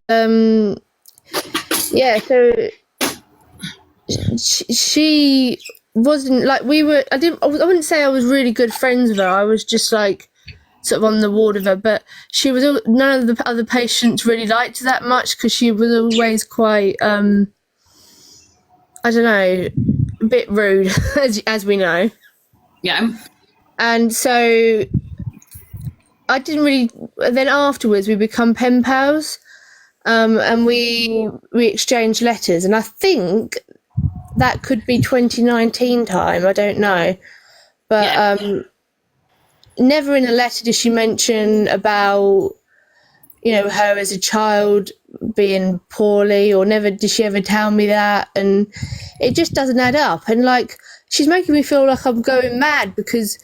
yeah, so she wasn't like we were. I wouldn't say I was really good friends with her. I was just like sort of on the ward with her, but she was none of the other patients really liked her that much because she was always quite I don't know, a bit rude as we know. Yeah. And so I didn't really. Then afterwards we become pen pals, and we exchanged letters, and I think that could be 2019 time. I don't know, but never in a letter did she mention about, you know, her as a child being poorly, or never did she ever tell me that, and it just doesn't add up. And like, she's making me feel like I'm going mad because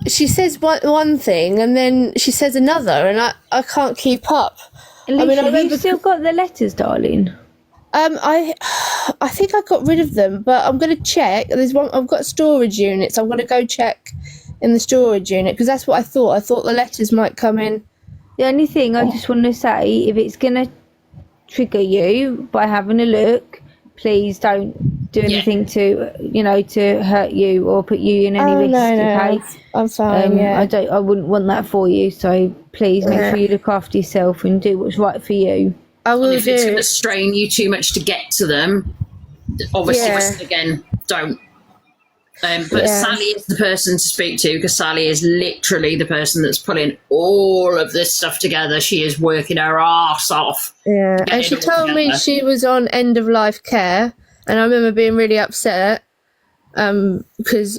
she says one thing and then she says another, and I can't keep up. Alicia, have you still got the letters, darling? I think I got rid of them, but I'm going to check. There's one. I've got a storage unit, so I'm going to go check in the storage unit because that's what I thought. I thought the letters might come in. The only thing I just want to say, if it's going to trigger you by having a look, please don't do anything to, you know, to hurt you or put you in any risk. Okay, I'm fine. I wouldn't want that for you. So please make sure you look after yourself and do what's right for you. I will. And if it's going to strain you too much to get to them, obviously, again, don't. But Sally is the person to speak to, because Sally is literally the person that's putting all of this stuff together. She is working her arse off. Yeah, and she told me she was on end of life care, and I remember being really upset because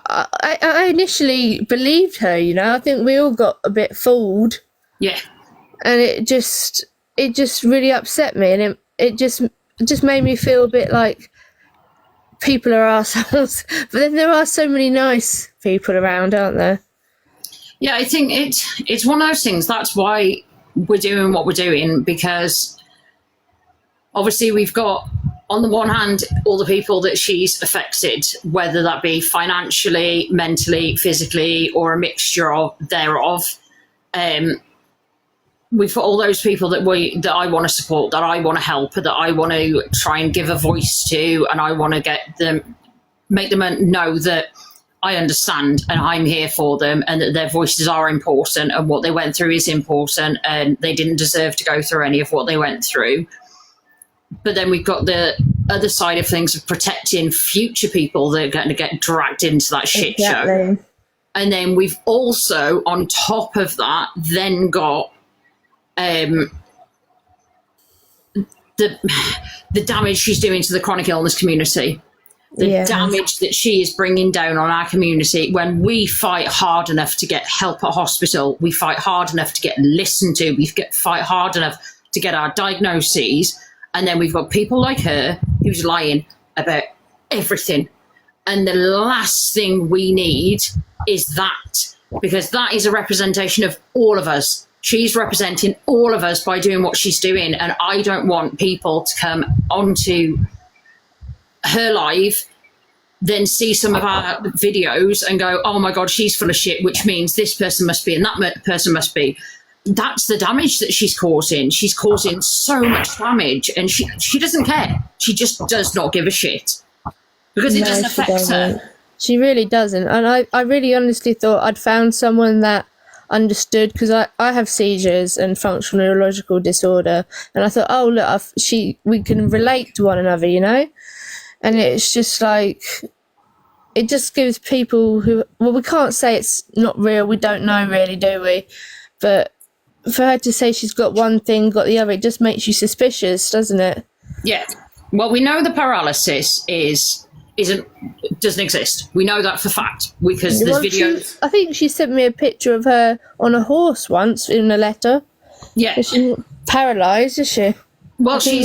I initially believed her. You know, I think we all got a bit fooled. Yeah, and it just really upset me, and it just made me feel a bit like people are assholes. But then there are so many nice people around, aren't there? Yeah, I think it's one of those things. That's why we're doing what we're doing, because obviously we've got, on the one hand, all the people that she's affected, whether that be financially, mentally, physically, or a mixture of thereof. We've got all those people that I want to support, that I want to help, that I want to try and give a voice to, and I want to make them know that I understand and I'm here for them, and that their voices are important, and what they went through is important, and they didn't deserve to go through any of what they went through. But then we've got the other side of things of protecting future people that are going to get dragged into that shit show. And then we've also, on top of that, then got the damage she's doing to the chronic illness community, the damage that she is bringing down on our community. When we fight hard enough to get help at hospital, we fight hard enough to get listened to, we fight hard enough to get our diagnoses, and then we've got people like her who's lying about everything. And the last thing we need is that, because that is a representation of all of us. She's representing all of us by doing what she's doing, and I don't want people to come onto her live, then see some of our videos and go, oh my God, she's full of shit, which means this person must be and that person must be. That's the damage that she's causing. She's causing so much damage, and she doesn't care. She just does not give a shit, because it doesn't affect her. She really doesn't. And I really honestly thought I'd found someone that understood, because I have seizures and functional neurological disorder, and I thought, oh look, we can relate to one another, you know. And it's just like, it just gives people who, well, we can't say it's not real, we don't know really, do we? But for her to say she's got one thing, got the other, it just makes you suspicious, doesn't it? Yeah. Well, we know the paralysis doesn't exist. We know that for fact, because there's videos. I think she sent me a picture of her on a horse once in a letter. Yeah. She's paralysed, is she? Well, she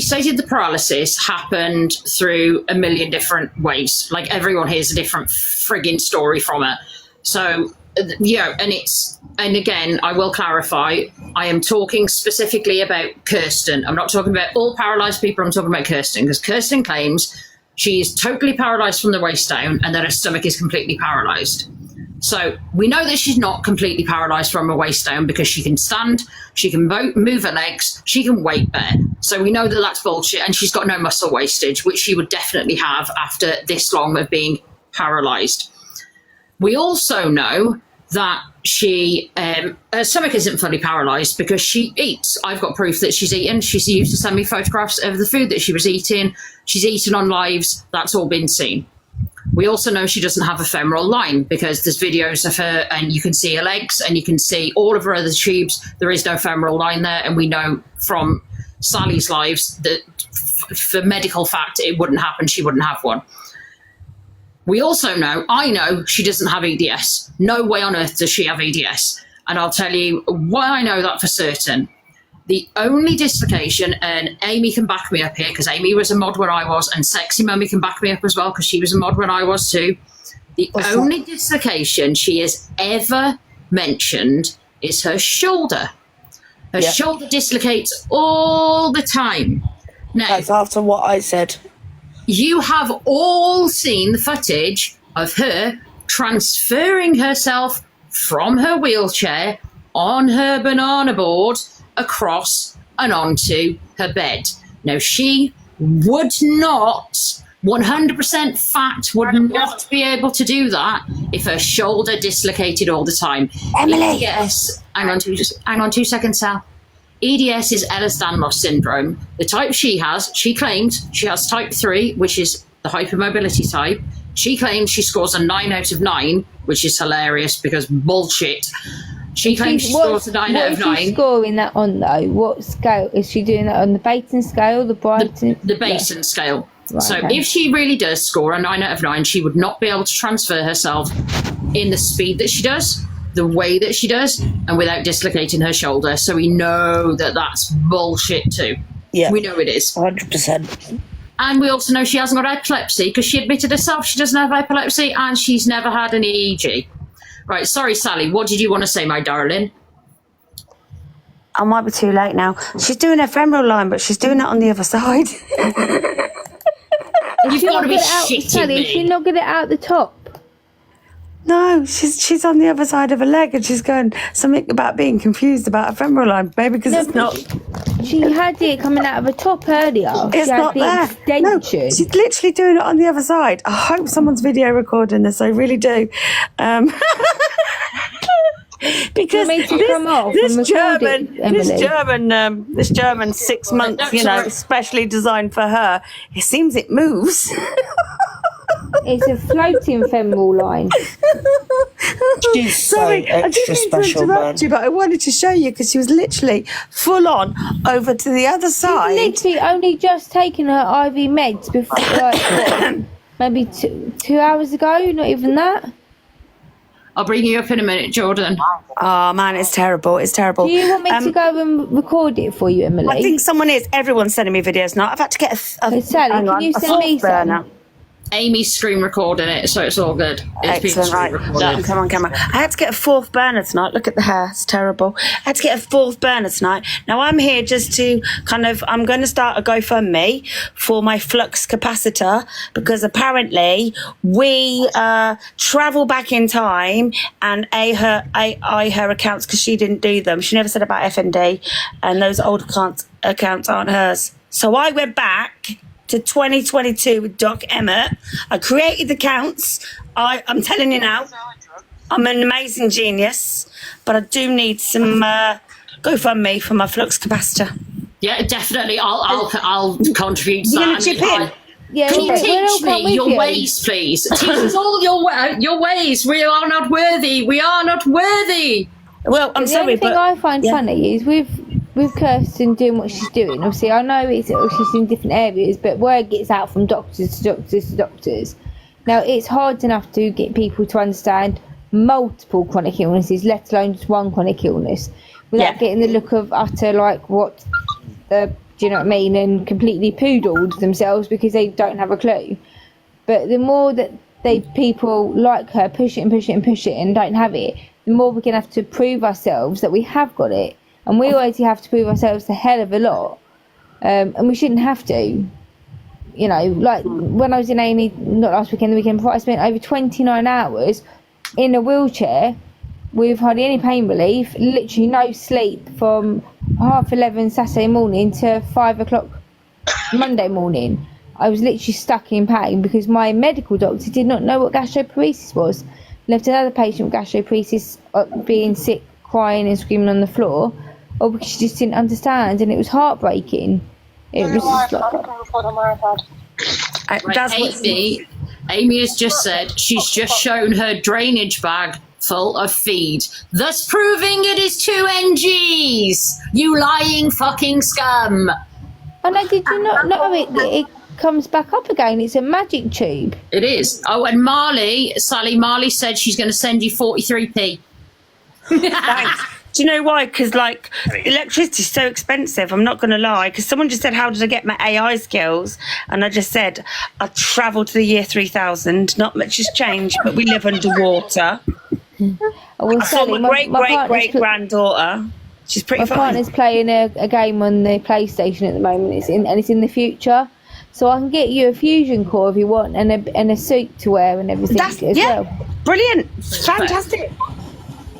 stated the paralysis happened through a million different ways. Like, everyone hears a different frigging story from it. So, yeah, and again, I will clarify, I am talking specifically about Kirsten. I'm not talking about all paralysed people, I'm talking about Kirsten, because Kirsten claims she is totally paralysed from the waist down and that her stomach is completely paralysed. So we know that she's not completely paralysed from her waist down because she can stand, she can move her legs, she can weight bear. So we know that that's bullshit, and she's got no muscle wastage, which she would definitely have after this long of being paralysed. We also know that she, her stomach isn't fully paralysed because she eats. I've got proof that she's eaten. She used to send me photographs of the food that she was eating. She's eaten on lives. That's all been seen. We also know she doesn't have a femoral line because there's videos of her and you can see her legs and you can see all of her other tubes. There is no femoral line there. And we know from Sally's lives that for medical fact, it wouldn't happen. She wouldn't have one. We also know, I know she doesn't have EDS. No way on earth does she have EDS. And I'll tell you why I know that for certain. The only dislocation, and Amy can back me up here because Amy was a mod when I was, and Sexy Mummy can back me up as well because she was a mod when I was too. The only dislocation she has ever mentioned is her shoulder. Her shoulder dislocates all the time. Now, that's after what I said. You have all seen the footage of her transferring herself from her wheelchair on her banana board across and onto her bed. Now, she would not, 100% fact, would not be able to do that if her shoulder dislocated all the time. Emily! EDS, hang on 2 seconds, Sal. EDS is Ehlers-Danlos syndrome. The type she has, she claims she has type 3, which is the hypermobility type. She claims she scores a 9 out of 9, which is hilarious because bullshit. She claims she scores a 9 out of 9. What is she scoring that on, though? What scale? Is she doing that on the Baton scale, the Brighton? The Baton scale. Right, so okay. if she really does score a 9 out of 9, she would not be able to transfer herself in the speed that she does, the way that she does, and without dislocating her shoulder. So we know that that's bullshit too. Yeah. We know it is. 100%. And we also know she hasn't got epilepsy because she admitted herself she doesn't have epilepsy and she's never had an EEG. Right, sorry, Sally, what did you want to say, my darling? I might be too late now. She's doing her femoral line, but she's doing it on the other side. You've got to be shitting Sally, me. is she not get it out the top? No, she's on the other side of her leg and she's going something about being confused about a femoral line. Maybe because it's not. She had it coming out of her top earlier. It's she had not the there. No, extension. she's literally doing it on the other side. I hope someone's video recording this. I really do. Because this German 6 months, specially designed for her. It seems it moves. It's a floating femoral line. She's sorry, I didn't mean to interrupt you, but I wanted to show you because she was literally full on over to the other side. She's literally only just taken her IV meds before, maybe 2 hours ago. Not even that. I'll bring you up in a minute, Jordan. Oh man, it's terrible. It's terrible. Do you want me to go and record it for you, Emily? I think someone is. Everyone's sending me videos now. I've had to get Sally, can you send me some? Amy's screen recording it, so it's all good. It's excellent, right. recorded. Come on, camera. I had to get a 4th burner tonight. Look at the hair. It's terrible. I had to get a 4th burner tonight. Now, I'm here just to I'm going to start a GoFundMe for my flux capacitor because apparently we travel back in time and eye her accounts because she didn't do them. She never said about FND and those old accounts aren't hers. So I went back to 2022 with Doc Emmett. I created the counts. I'm telling you now, I'm an amazing genius, but I do need some GoFundMe for my flux capacitor. Yeah, definitely. I'll contribute to You're that. gonna chip in? Yeah, Can you teach me your ways, please? Teach us all your ways. We are not worthy. We are not worthy. Well, I'm the sorry, only thing but I find funny is with Kirsten doing what she's doing. Obviously, I know she's in different areas, but word gets out from doctors to doctors to doctors. Now, it's hard enough to get people to understand multiple chronic illnesses, let alone just one chronic illness, without getting the look of utter what do you know what I mean, and completely poodled themselves because they don't have a clue. But the more that people like her push it and don't have it, the more we're going to have to prove ourselves that we have got it. And we already have to prove ourselves a hell of a lot. And we shouldn't have to. You know, like when I was in A&E, not last weekend, the weekend before, I spent over 29 hours in a wheelchair with hardly any pain relief, literally no sleep from 11:30 Saturday morning to 5 o'clock Monday morning. I was literally stuck in pain because my medical doctor did not know what gastroparesis was. Left another patient with gastroparesis being sick, crying and screaming on the floor, or because she just didn't understand, and it was heartbreaking. It was just like, Amy has just said she's just shown her drainage bag full of feed, thus proving it is 2 NGs. You lying fucking scum. Oh no, did you not know it comes back up again? It's a magic tube. It is. Oh, and Marley said she's going to send you 43p. Thanks. Do you know why? Because like electricity is so expensive. I'm not going to lie. Because someone just said, "How did I get my AI skills?" And I just said, "I travelled to the year 3000. Not much has changed, but we live underwater." I saw my great granddaughter. She's pretty. My partner's playing a game on the PlayStation at the moment. It's in the future. So I can get you a fusion core if you want, and a suit to wear and everything well. Brilliant, fantastic.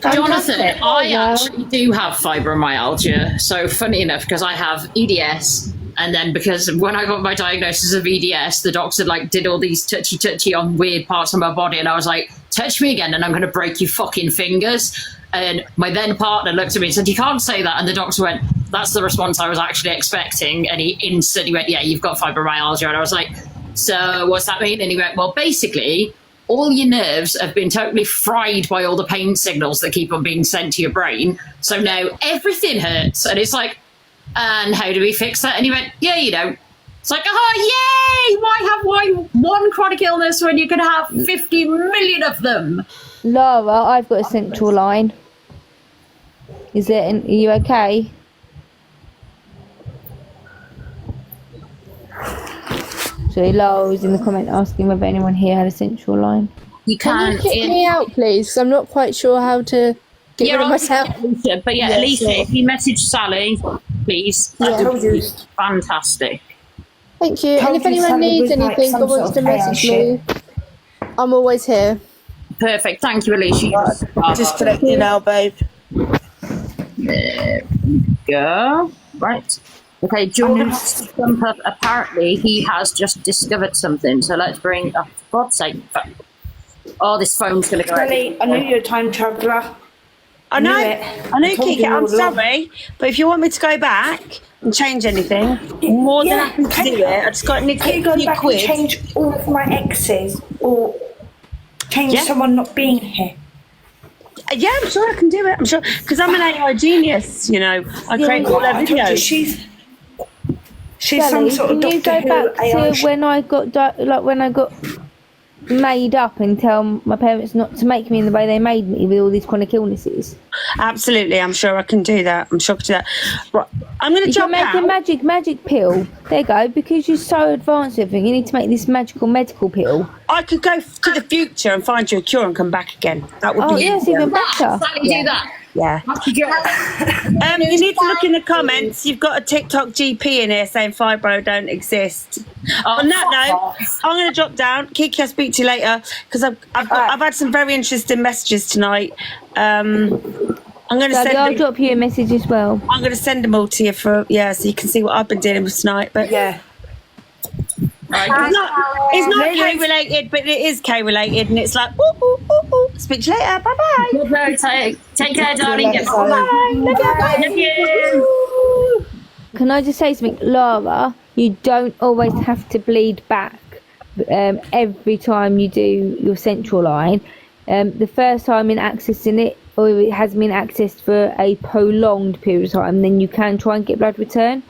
Jonathan, I actually do have fibromyalgia. So funny enough, because I have EDS, and then because when I got my diagnosis of EDS, the doctor like did all these touchy on weird parts of my body, and I was like, touch me again and I'm going to break your fucking fingers. And my then partner looked at me and said, you can't say that. And the doctor went, that's the response I was actually expecting. And he instantly went, yeah, you've got fibromyalgia. And I was like, so what's that mean? And he went, well, basically all your nerves have been totally fried by all the pain signals that keep on being sent to your brain. So now everything hurts. And it's like, and how do we fix that? And he went, yeah, you don't. It's like, oh, yay! Why have one chronic illness when you can have 50 million of them? Laura, I've got a central line. Are you okay? So Laura was in the comment asking whether anyone here had a central line. Can you kick me out, please? 'Cause I'm not quite sure how to get rid of myself. But yeah, Alicia, if you message Sally, please, that would be fantastic. Thank you. And if anyone needs anything or wants to message me, I'm always here. Perfect. Thank you, Alicia. Just connecting now, babe. There we go. Right. Okay, Jordan has to jump up. Apparently, he has just discovered something. So let's bring, for God's sake. Oh, this phone's going to go out. I know you're a time traveller. I know, Kiki, I'm sorry, but if you want me to go back and change anything, more than happy to do it. I just got to Can you go back and change all of my exes or change someone not being here? Yeah, I'm sure I can do it. I'm sure, because I'm an AI genius, you know. I create all their videos. She's some sort of Doctor Can you go back to when I got made up and tell my parents not to make me in the way they made me with all these chronic illnesses? Absolutely, I'm sure I can do that. I'm sure I can do that. Right, I'm going to jump out. You can make a magic pill. There you go. Because you're so advanced with everything, you need to make this magical medical pill. I could go to the future and find you a cure and come back again. That would be yes, even better. Do that. Yeah. You need to look in the comments. You've got a TikTok GP in here saying fibro don't exist. On that note, I'm going to drop down. Kiki, I'll speak to you later because I've had some very interesting messages tonight. I'm going to send. I'll drop you a message as well. I'm going to send them all to you so you can see what I've been dealing with tonight. But yeah. Right. It's not K related, but it is K related, and it's like, ooh, ooh, ooh, ooh. Speak to you later. Bye bye. Take care, darling. Bye. Love you. Can I just say something, Laura? You don't always have to bleed back every time you do your central line. The first time in accessing it, or if it has been accessed for a prolonged period of time, then you can try and get blood return.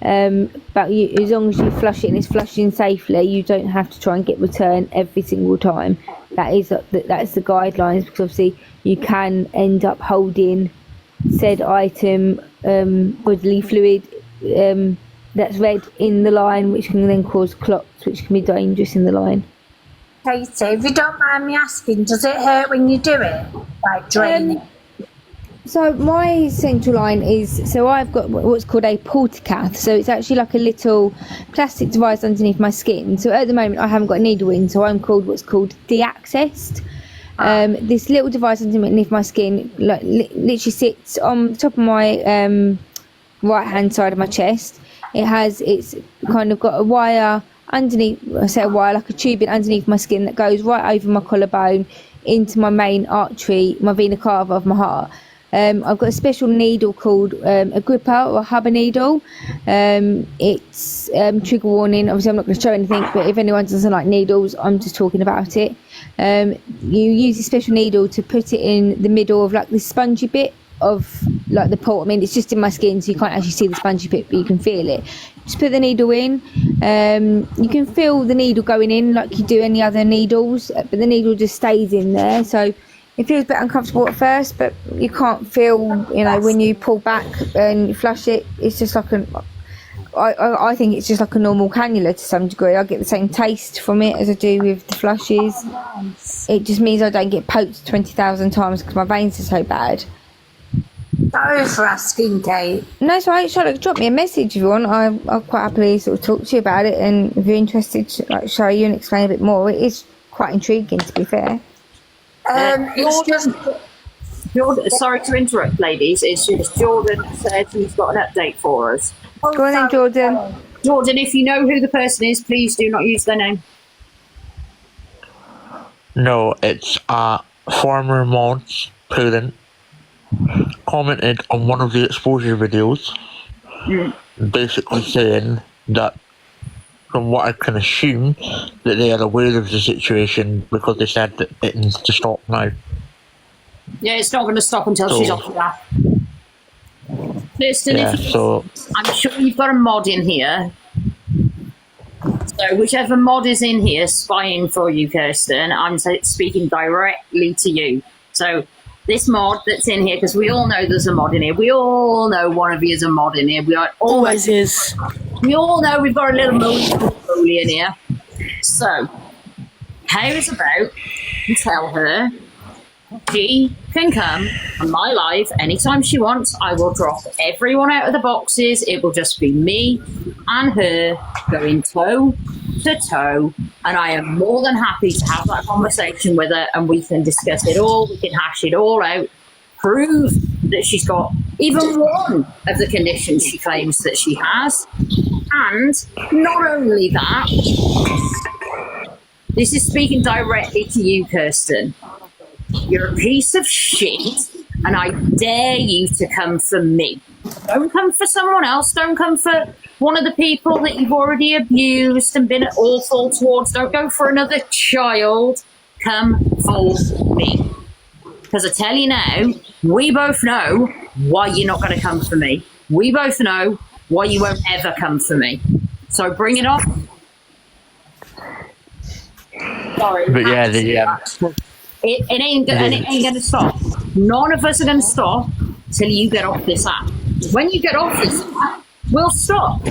But as long as you flush it and it's flushing safely, you don't have to try and get return every single time. That's the guidelines, because obviously you can end up holding said item, bodily fluid that's red in the line, which can then cause clots, which can be dangerous in the line. Katie, if you don't mind me asking, does it hurt when you do it? Like draining? So my central line is, so I've got what's called a portacath. So it's actually like a little plastic device underneath my skin. So at the moment I haven't got a needle in, so I'm called what's called de-accessed. This little device underneath my skin, like literally sits on top of my right hand side of my chest. It's kind of got a wire underneath, I say a wire, like a tubing underneath my skin that goes right over my collarbone into my main artery, my vena cava of my heart. I've got a special needle called a gripper or a hubber needle. It's trigger warning. Obviously, I'm not going to show anything, but if anyone doesn't like needles, I'm just talking about it. You use a special needle to put it in the middle of like this spongy bit of like the port. I mean, it's just in my skin, so you can't actually see the spongy bit, but you can feel it. Just put the needle in. You can feel the needle going in like you do any other needles, but the needle just stays in there. So it feels a bit uncomfortable at first, but you can't feel, when you pull back and you flush it. It's just like I think it's just like a normal cannula to some degree. I get the same taste from it as I do with the flushes. It just means I don't get poked 20,000 times because my veins are so bad. Sorry for asking, Kate. No, it's all right. Charlotte, drop me a message if you want. I'll quite happily sort of talk to you about it, and if you're interested to show you and explain a bit more. It is quite intriguing, to be fair. It's just Jordan. Sorry to interrupt, ladies. It's just Jordan said he's got an update for us. Go on then, Jordan. Jordan, if you know who the person is, please do not use their name. No, it's former Mods Prudent commented on one of the exposure videos, basically saying that, from what I can assume, that they are aware of the situation because they said that it needs to stop now. Yeah, it's not going to stop until she's off of that. Listen, I'm sure you've got a mod in here. So whichever mod is in here spying for you, Kirsten, I'm speaking directly to you. So this mod that's in here, because we all know there's a mod in here. We all know one of you is a mod in here. We are Always is. We all know we've got a little moly in here. So, how is about you tell her she can come on my live anytime she wants. I will drop everyone out of the boxes. It will just be me and her going toe to toe, and I am more than happy to have that conversation with her, and we can discuss it all. We can hash it all out, prove that she's got even one of the conditions she claims that she has. And not only that, this is speaking directly to you, Kirsten. You're a piece of shit, and I dare you to come for me. Don't come for someone else. Don't come for one of the people that you've already abused and been awful towards. Don't go for another child. Come for me. Because I tell you now, we both know why you're not going to come for me. We both know why you won't ever come for me. So bring it on. Sorry. But yeah, it ain't going to stop. None of us are going to stop till you get off this app. When you get off this app, we'll stop.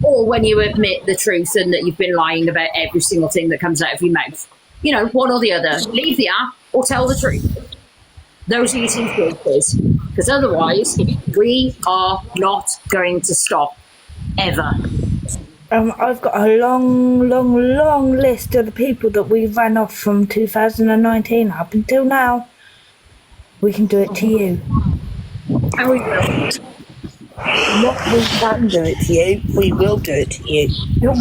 Or when you admit the truth and that you've been lying about every single thing that comes out of your mouth. One or the other. Leave the app or tell the truth. Those are your two choices. Because otherwise, we are not going to stop. Ever. I've got a long list of the people that we ran off from 2019 up until now. We can do it to you. And we will. Not we can do it to you, we will do it to you.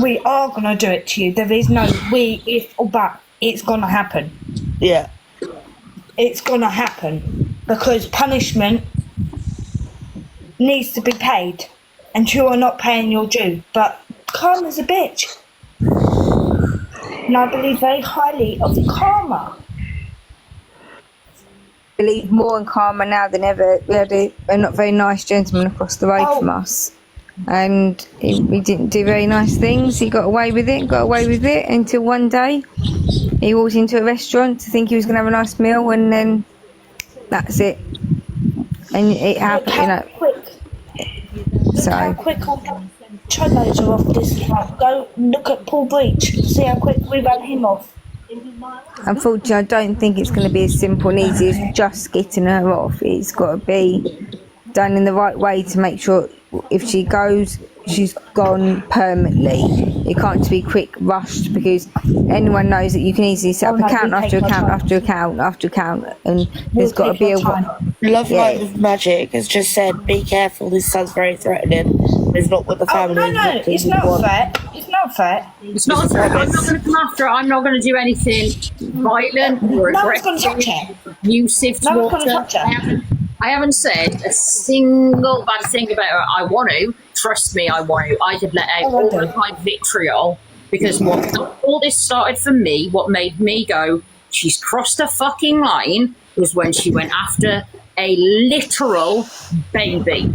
We are going to do it to you. There is no we, if, or but. It's going to happen. Yeah. It's going to happen. Because punishment needs to be paid. And you are not paying your due. But karma's a bitch. And I believe very highly of karma. I believe more in karma now than ever. We had a not very nice gentleman across the road from us, and he didn't do very nice things. He got away with it until one day he walked into a restaurant to think he was going to have a nice meal, and then that's it. And it happened, So how quick our chugos are off this track. Go look at Paul Breach. See how quick we ran him off. unfortunately, I don't think it's going to be as simple and easy as just getting her off. It's got to be done in the right way to make sure if she goes, she's gone permanently. It can't be quick rushed, because anyone knows that you can easily set up account after account after account after account, and there's got to be a Love Light of Magic has just said, be careful, this sounds very threatening. It's not what the family no, it's not fair. It's not fair. It's not fair. I'm not going to come after her. I'm not going to do anything violent or No one's going to aggressive, touch her. abusive No one's towards going her. to touch her. I haven't said a single bad thing about her. I want to. Trust me, I want to. I could let out all of my vitriol, because what all this started for me, what made me go, she's crossed a fucking line, was when she went after a literal baby.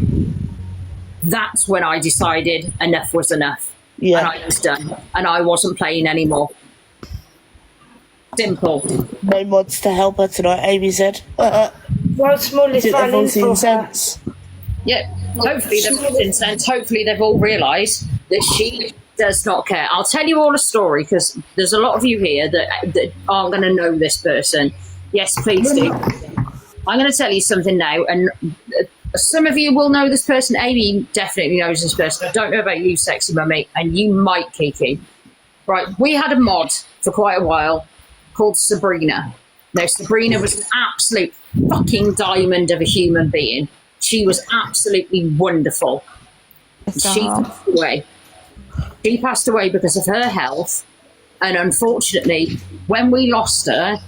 That's when I decided enough was enough. Yeah. And I was done. And I wasn't playing anymore. Simple. No mods to help her tonight, Amy said. World's smallest Did everyone violin see for her. sense? Yeah. Hopefully they've got incensed. Hopefully they've all realised that she does not care. I'll tell you all a story, because there's a lot of you here that aren't going to know this person. Yes, please do. I'm going to tell you something now, and some of you will know this person. Amy definitely knows this person. I don't know about you, sexy mummy, and you might, Kiki. Right, we had a mod for quite a while called Sabrina. Now, Sabrina was an absolute fucking diamond of a human being. She was absolutely wonderful. She passed away. She passed away because of her health, and unfortunately, when we lost her,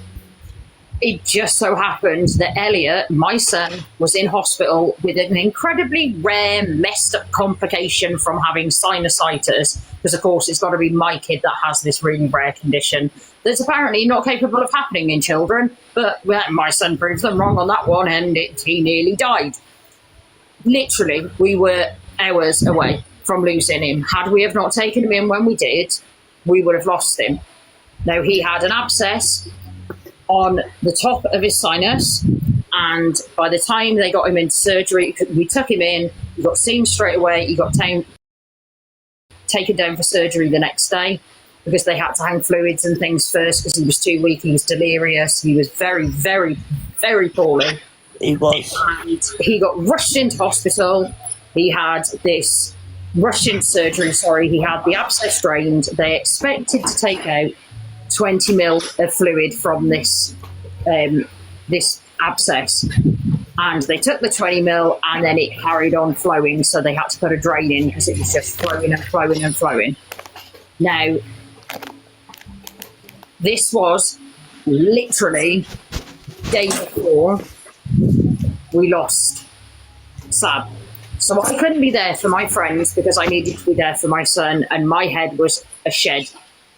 it just so happened that Elliot, my son, was in hospital with an incredibly rare, messed up complication from having sinusitis, because of course it's got to be my kid that has this really rare condition that's apparently not capable of happening in children, but well, my son proves them wrong on that one, and he nearly died. Literally, we were hours away from losing him. Had we have not taken him in when we did, we would have lost him. Now, he had an abscess on the top of his sinus, and by the time they got him into surgery, we took him in, he got seen straight away, he got taken down for surgery the next day, because they had to hang fluids and things first, because he was too weak, he was delirious, he was very, very, very poorly. He was. And he got rushed into hospital. He had this rushed into surgery, he had the abscess drained. They expected to take out 20 mil of fluid from this this abscess, and they took the 20 mil, and then it carried on flowing, so they had to put a drain in, because it was just flowing and flowing and flowing. Now, this was literally day before we lost Sab. So I couldn't be there for my friends because I needed to be there for my son, and my head was a shed.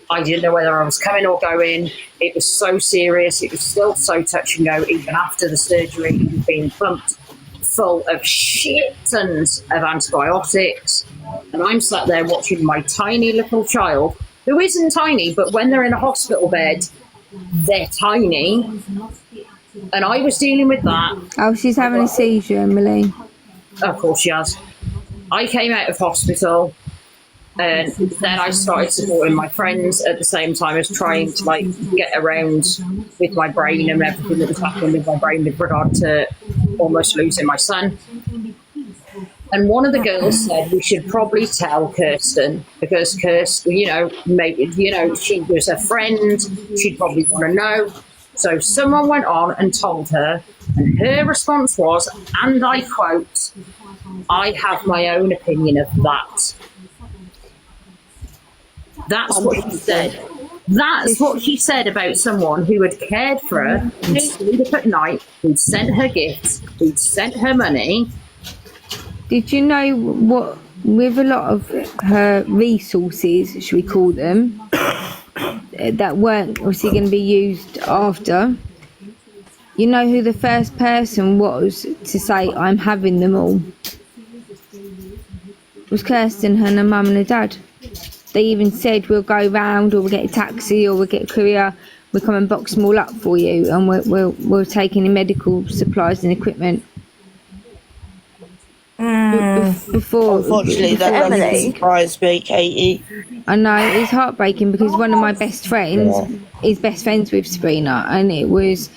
I didn't know whether I was coming or going. It was so serious. It was still so touch and go, even after the surgery. He was being pumped full of shit tons of antibiotics. And I'm sat there watching my tiny little child, who isn't tiny, but when they're in a hospital bed, they're tiny. And I was dealing with that. Oh, she's having a seizure, Emily. Of course she has. I came out of hospital, and then I started supporting my friends at the same time as trying to get around with my brain and everything that was happening with my brain with regard to almost losing my son. And one of the girls said we should probably tell Kirsten, because Kirsten, maybe she was a friend, she'd probably want to know. So someone went on and told her, and her response was, and I quote, "I have my own opinion of that." That's what she said. That's what she said about someone who had cared for her, who'd stayed up at night, who'd sent her gifts, who'd sent her money. Did you know what, with a lot of her resources, should we call them, that weren't obviously going to be used after, you know who the first person was to say, "I'm having them all"? It was Kirsten and her mum and her dad. They even said, "We'll go round, or we'll get a taxi, or we'll get a courier, we'll come and box them all up for you, and we'll take any medical supplies and equipment." Before, Unfortunately, that doesn't surprise me, Katie. I know, it's heartbreaking, because one of my best friends is best friends with Sabrina, and it was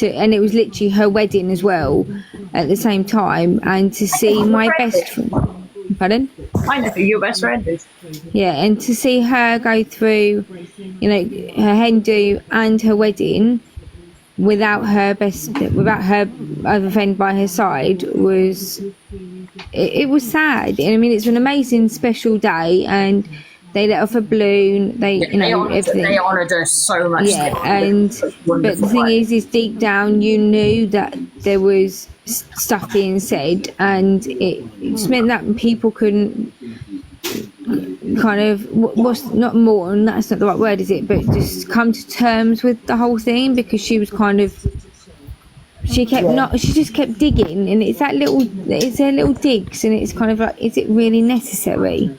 literally her wedding as well at the same time, and to see my best friend. Pardon? I know your best friend. Yeah, and to see her go through, you know, her hen do and her wedding without her other friend by her side was, it was sad. I mean, it's an amazing special day, and they let off a balloon. Everything. They honoured us so much. Yeah, but the thing is deep down you knew that there was stuff being said, and it just meant that people couldn't kind of what's not mourn, that's not the right word, is it, but just come to terms with the whole thing, because she was kind of, she just kept digging, and it's their little digs, and it's kind of like, is it really necessary?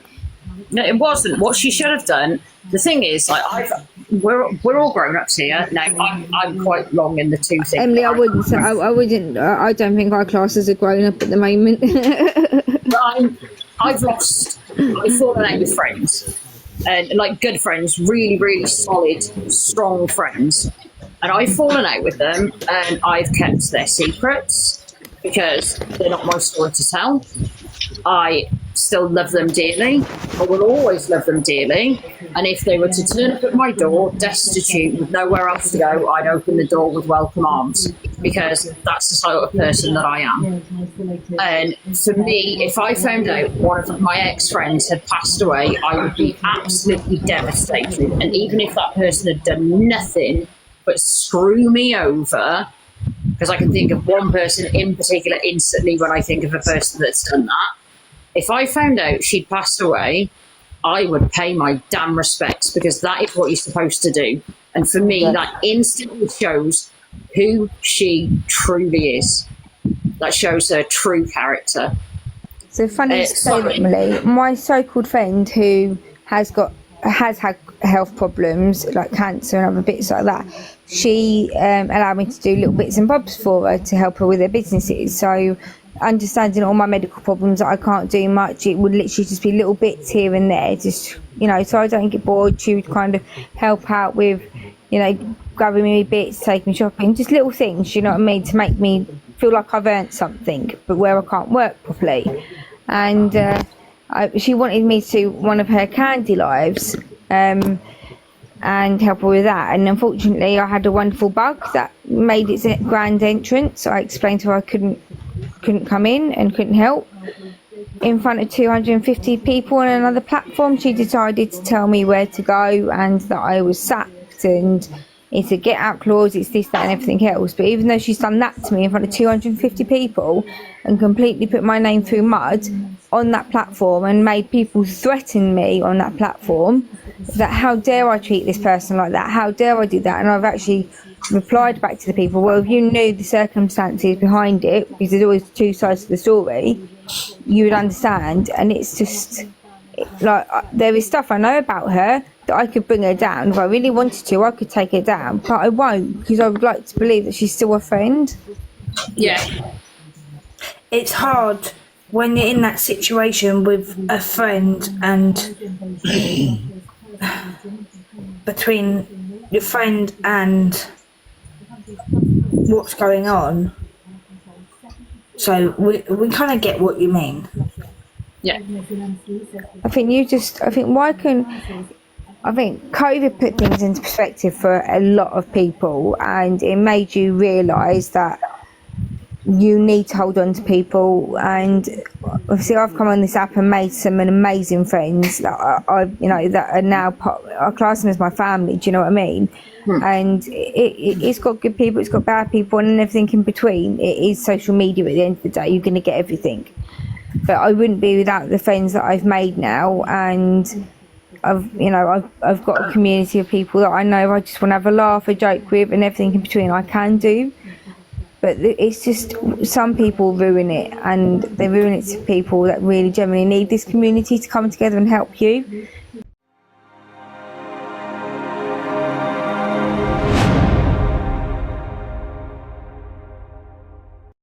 No, it wasn't. What she should have done. The thing is, like, we're all grown ups here now. I'm quite long in the tooth. Emily, I wouldn't say, I don't think our class is a grown up at the moment. I've fallen out with friends, and like good friends, really, really solid, strong friends, and I've fallen out with them, and I've kept their secrets because they're not my story to tell. I still love them dearly. I will always love them dearly. And if they were to turn up at my door, destitute, with nowhere else to go, I'd open the door with welcome arms, because that's the sort of person that I am. And for me, if I found out one of my ex-friends had passed away, I would be absolutely devastated. And even if that person had done nothing but screw me over, because I can think of one person in particular instantly when I think of a person that's done that. If I found out she'd passed away, I would pay my damn respects, because that is what you're supposed to do. And for me, that instantly shows who she truly is. That shows her true character. So funny to say that, Emily, my so-called friend who has had health problems like cancer and other bits like that, she allowed me to do little bits and bobs for her to help her with her businesses. So understanding all my medical problems that I can't do much, it would literally just be little bits here and there, just, you know, so I don't get bored. She would kind of help out with, you know, grabbing me bits, taking me shopping, just little things, you know what I mean, to make me feel like I've earned something, but where I can't work properly. And she wanted me to one of her candy lives and help her with that, and unfortunately I had a wonderful bug that made its grand entrance. I explained to her I couldn't come in and couldn't help. In front of 250 people on another platform, she decided to tell me where to go and that I was sacked and it's a get out clause, it's this, that and everything else. But even though she's done that to me in front of 250 people and completely put my name through mud on that platform and made people threaten me on that platform, that how dare I treat this person like that, how dare I do that. And I've actually replied back to the people, well, if you knew the circumstances behind it, because there's always two sides to the story, you would understand. And it's just like, there is stuff I know about her that I could bring her down. If I really wanted to, I could take her down, but I won't, because I would like to believe that she's still a friend. Yeah. It's hard when you're in that situation with a friend, and between your friend and what's going on. So we kind of get what you mean. Yeah. I think COVID put things into perspective for a lot of people, and it made you realise that you need to hold on to people. And obviously I've come on this app and made some amazing friends that that are now I class them as my family, do you know what I mean? And it's got good people, it's got bad people, and everything in between. It is social media. At the end of the day, you're going to get everything, but I wouldn't be without the friends that I've made now. And I've got a community of people that I know I just want to have a laugh, a joke with, and everything in between I can do. But it's just, some people ruin it, and they ruin it to people that really generally need this community to come together and help you.